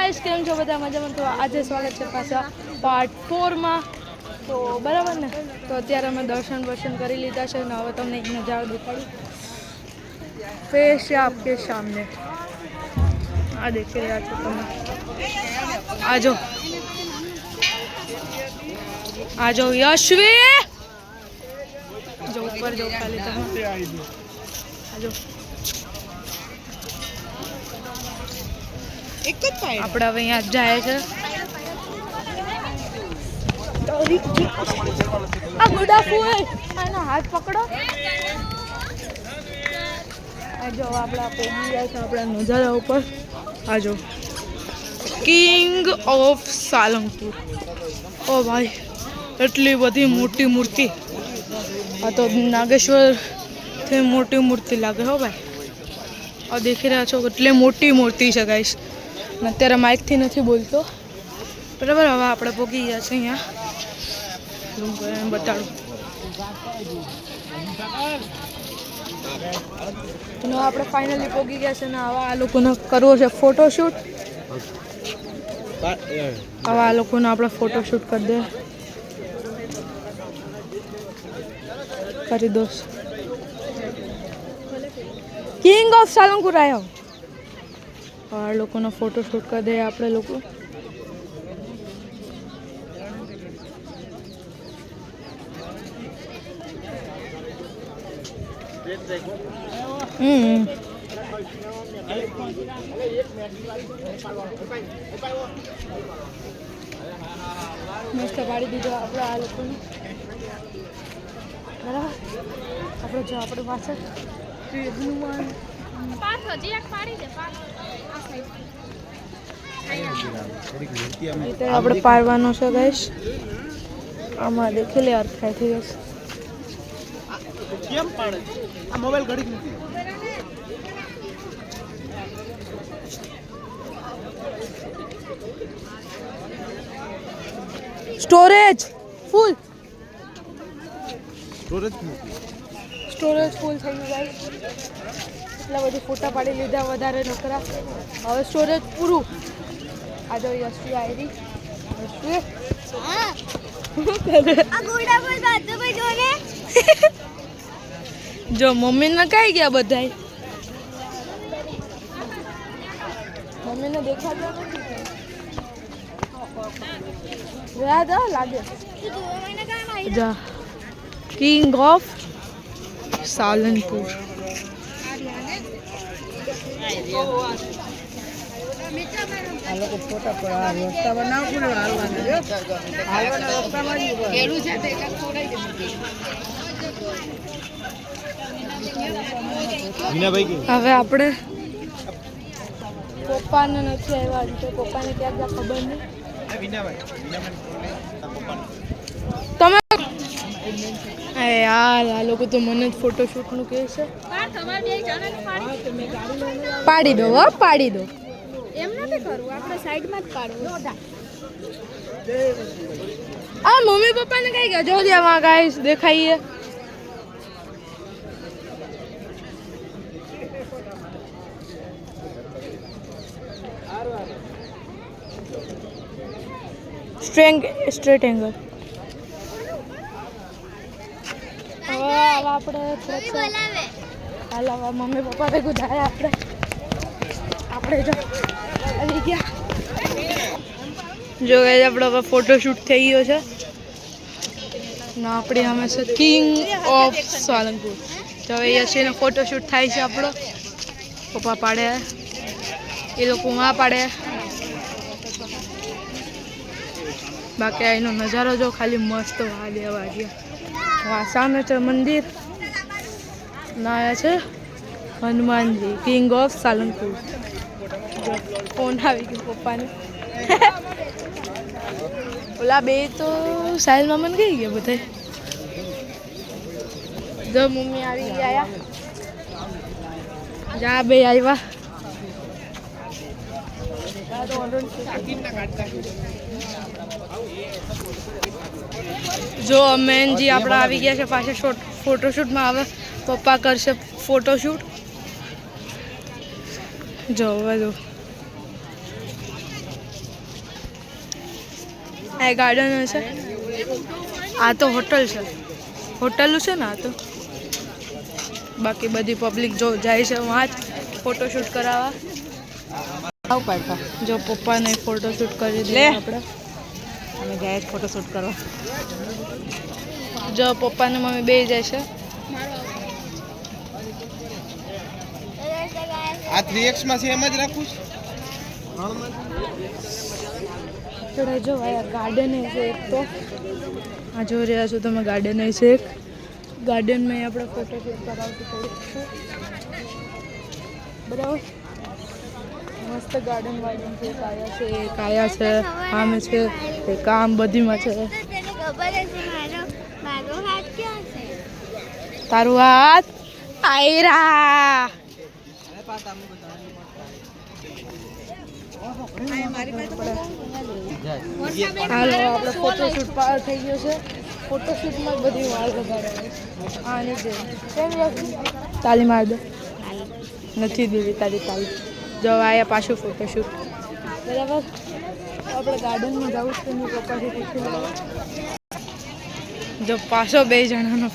Guys, કેમ છો બધા? મજામાં? તો આજે સ્વાગત છે પાછા પાર્ટ 4 માં. તો બરાબર ને? તો અત્યારે અમે દર્શન કરી લીધા છે ને હવે તમને એક નજારો દેખાડું. पेश है आपके सामने। आ देखिए यार, आ जाओ यशवी, जो ऊपर जो खाली था आ जाओ। एक આપણે હવે અહીંયા જાય છે આ ગુડા ફૂલ આનો હાથ પકડો। जो आपड़ा पहुंची गया है अपना नजारा ऊपर। आ जाओ किंग ऑफ सालंगपुर। ओ भाई एटली बड़ी मोटी मूर्ति। आ तो नागेश्वर थे मोटी मूर्ति लागे हो भाई। और देखी रहा छो एटली मोटी मूर्ति है गाइस। अत्यारे माइक थी नहीं बोलतो बराबर। हवे आपणे पहुंची गया छे अहींया ઝૂમ કરીને બતાડું। तो આપણે ફાઇનલી પહોંચી ગયા છે ને હવે આ લોકોને કરવો છે ફોટોશૂટ। હવે આ લોકોને આપણે ફોટોશૂટ કરી દે કરી દો। કિંગ ઓફ સાલંગપુર આવ્યો। આ લોકોને ફોટોશૂટ કરી દે આપણે લોકો। મસ્ત પાડી દીધો આપણે આ લોકોને બરાબર। આપણે જો આપણે પાછળ હનુમાન આપણે પાડવાનો છે ગાઈસ। આમાં દેખી લે અર્થ થાય થઈ જશે। કેમ પાડે આ મોબાઈલ ઘડી નથી। स्टोरेज फूल फूल થઈ ગયું ગાઈસ। એટલા બધા ફોટા પાડી લીધા વધારે નકરા। હવે સ્ટોરેજ પૂરું। આ જો યશવી આયરી યશવી હા આ ગોડા પર બાતો ભાઈ જોને જો મમ્મી ને કાઈ ગયા બધાય। મમ્મી ને દેખાતો નથી याद आ लागे जा किंग ऑफ सालनपुर। हालो को फोटो पड़ा रास्ता बनाओ पूरा हालवाना जो हालवाना रास्ता मारी केड़ू છે તે એક છોડાઈ દે વિનાભાઈ કે હવે આપણે પપ્પાને નથી આવ્યા તો પપ્પાને ક્યાં ગયા ખબર નહીં। તમે यार आ लोग तो मन फोटोशूट नु के छे पाड़ी दो हो पाड़ी दो एम नथी करू आपणे साइड में ज पाडू। आ मम्मी पप्पा ने कई गया जो दिया वहां गाइस देखाइए। स्ट्रेट एंगल આપણે હાલા મમ્મી પપ્પા ભેગું જાય આપણે જો આવી ગયા। જો ગાઈસ આપણો હવે ફોટોશૂટ થઈ ગયો છે ને આપણે અમે છે કિંગ ઓફ સાલંગપુર। તો હવે યશવીનો ફોટોશૂટ થાય છે આપણો। પપ્પા પાડે એ લોકો આ પાડે बाकी आईनो नजारो जो खाली मस्त वहाँ सामने तो मंदिर नाया छे Hanuman ji king of Salangpur. Phone आ गई पप्पा ने ओला बे तो साहिल मामन गई गया बधाई जो मम्मी आई आया जा बे आया जो अमेन जी आपड़ा આવી ગયા છે પાછા ફોટોશૂટ માં। હવે પપ્પા કરશે ફોટોશૂટ। જો હવે જો આ ગાર્ડન છે, આ તો હોટલ છે, હોટલ છે ને આ તો. બાકી બધી પબ્લિક જો જાય છે વहाँ જ ફોટોશૂટ કરાવવા. જો પપ્પાને ફોટોશૂટ કરી દે આપણે. અમે જાય જ ફોટોશૂટ કરવા. જો પપ્પા ને મમ્મી બે જાય છે. આ 3x માં છે એમ જ રાખું છું. જો આ ગાર્ડન છે એક તો આ જોઈ રહ્યા છો તમે ગાર્ડન છે એક. ગાર્ડનમાં આપણે ફોટોશૂટ કરાવતું થોડુંક બરાબર. મસ્ત ગાર્ડન વાર્ડન છે. કાયા છે આમે છે એક આમ બધીમાં છે. તારું હાથ આયરા. હાલો આપણે ફોટોશૂટ પાર થઈ ગયો છે. ફોટોશૂટમાં બધી વાળ વગાડે આની છે. તાલી માર દો. નથી દેવી તારી તાલી. જો આયા પાછું ફોટોશૂટ બરાબર. આપણે ગાર્ડનમાં જવું છે એની પપ્પાથી પૂછી લેવા. જો પાછો 2 જણાનો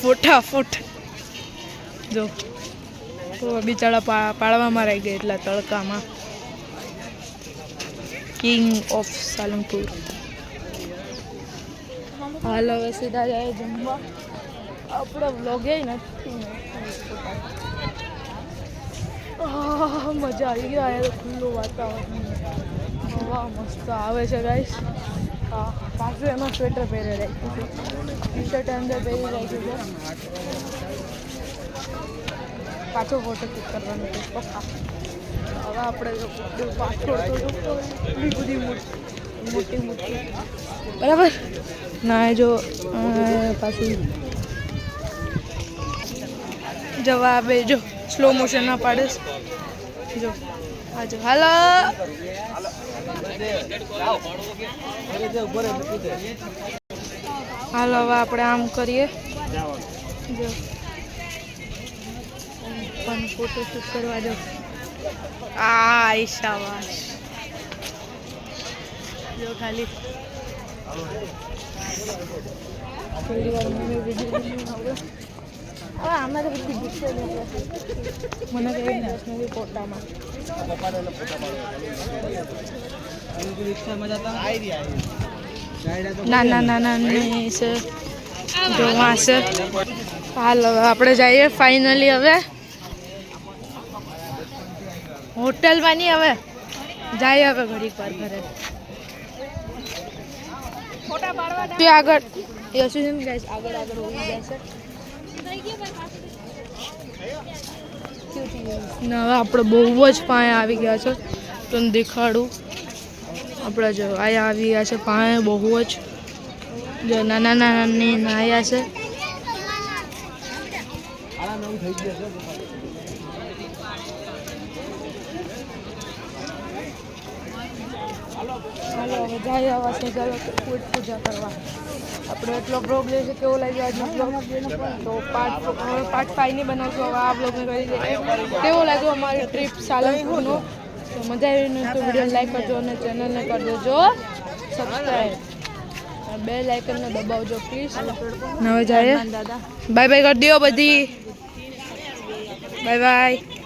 ફોટાફોટ. જો બિચારા પાડવામાં રહી ગયા એટલા તડકામાં. King of Salangpur. હાલ હવે સીધા જાય જમવા. આપણો વ્લોગ એ નથી. મજા આવી ગઈ. આ ખુલ્લું વાતાવરણ, હવા મસ્ત આવે છે ગાઈસ. હા પાછું એમાં સ્વેટર પહેરે રાખ્યું છે. ટી શર્ટ અંદર પહેરી રાખ્યું છે. પાછો ફોટોશૂટ કરવાનું છે પપ્પા. હવે આપણે પાછળ એટલી બધી મોટી બરાબર ના જો પાછું જવાબે જો સ્લો મોશન ના પાડે જો. હાજો હાલો હાલો હવે આપણે આમ કરીએ. જો પણ ફોટોશૂટ કરવા જો. આ શાબાશ. જો ખાલી થોડી વાર મને વિડીયો હવે આમાં તો બધી ગુસ્સે મને કઈ ઇન્ટરેસ્ટ નથી ફોટામાં. ના નહીં છે જો વાં છે. હાલ હવે આપણે જઈએ ફાઇનલી. હવે હોટલમાં નહીં હવે જાય. હવે ઘડીક વાર ઘરે આગળ આગળ હોઈ જાય છે. ના હવે આપણે બહુ જ પાણી આવી ગયા છે. તમને દેખાડું. આપણે જો આયા આવી ગયા છે પાણી બહુ જ. જો નાના નાની નાયા છે. હાલો હવે જાય આવા છે. ચાલો પેટ પૂજા કરવા. આપણે એટલો બ્લોગ લેશે કેવો લાગ્યો આજનો બ્લોગ તો પાર્ટ 5 નહીં બનાવશું. હવે આ બ્લોગને કરી દઈએ. કેવો લાગ્યો અમારી ટ્રીપ સાલંગપુરનો? તો મજા આવી તો વિડીયો લાઈક કરજો અને ચેનલને કરી દેજો સબસ્ક્રાઈબ. Bell આઇકનને દબાવજો please. હવે જાય બાય બાય કરી દો બધી. Bye bye.